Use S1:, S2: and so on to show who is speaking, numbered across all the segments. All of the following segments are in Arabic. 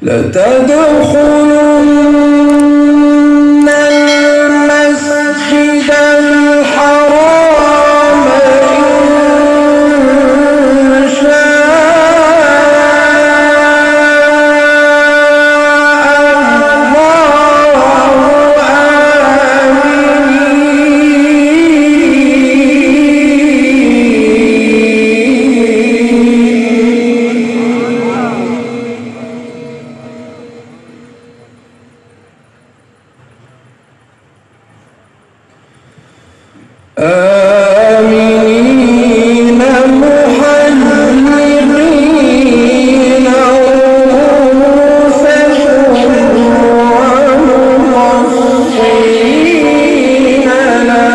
S1: لتدخلن المسجد الحرام إن آمنين محلقين رؤوسكم ومقصرين لا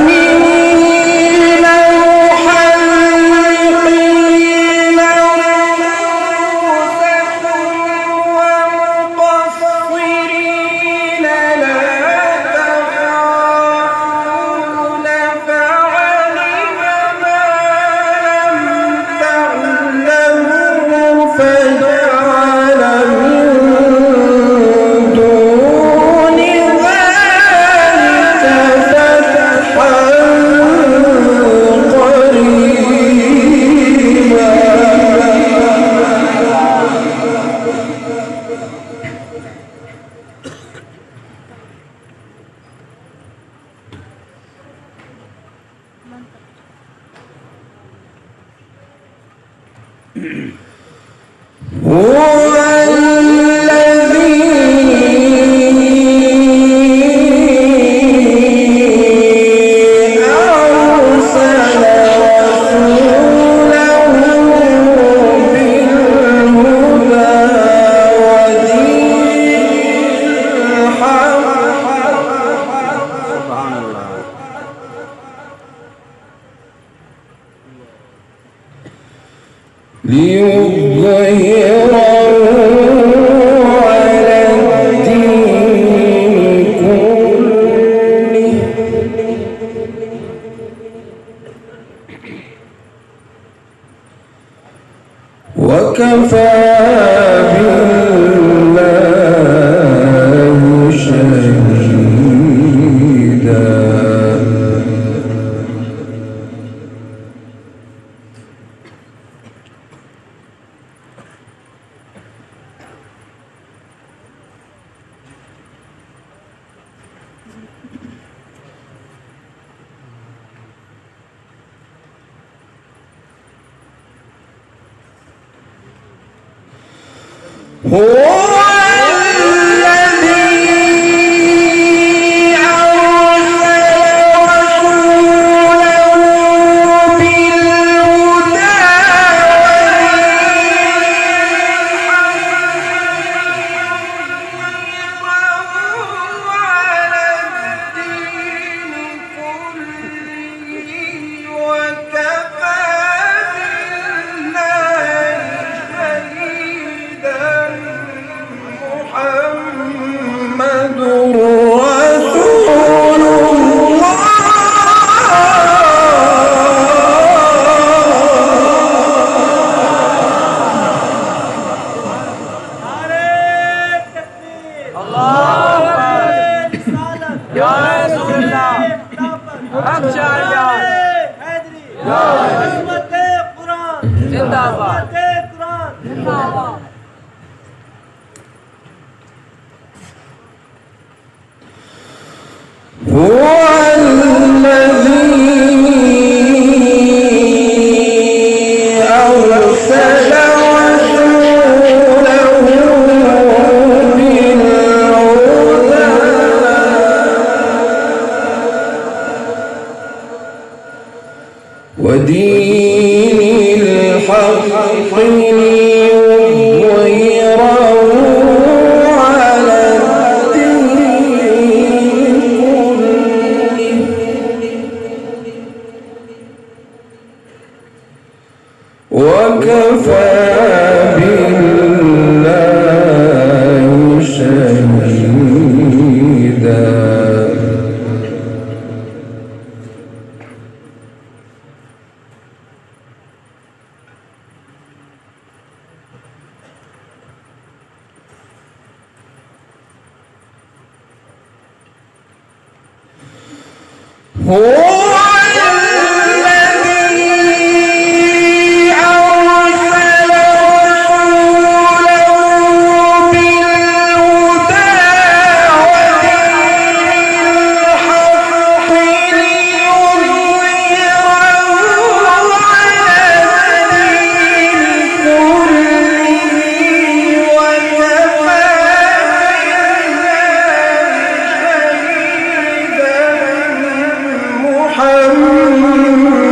S1: آمنين محلقين رؤوسكم ومقصرين لا تخافون فعلم ما لم تعلموا فجعل من دون ذلك فتحا قريبا. هو الذي أرسل رسوله بالهدى ودين الحق ليظهره على الدين كله وكفى بالله شهيدا. هو الذي أرسل رسوله بالهدى ليظهره على الدين كله وكفى بالله شهيدا. محمد رسول الله.
S2: يا رسول الله أخشى الجهاد يا حزمة القرآن زنداباد زنداباد.
S1: هو الذي أرسل رسوله بالهدى ودين الحق هو الذي أرسل رسوله بالهدى ودين الحق ليظهره على الدين كله وكفى بالله شهيدا محمد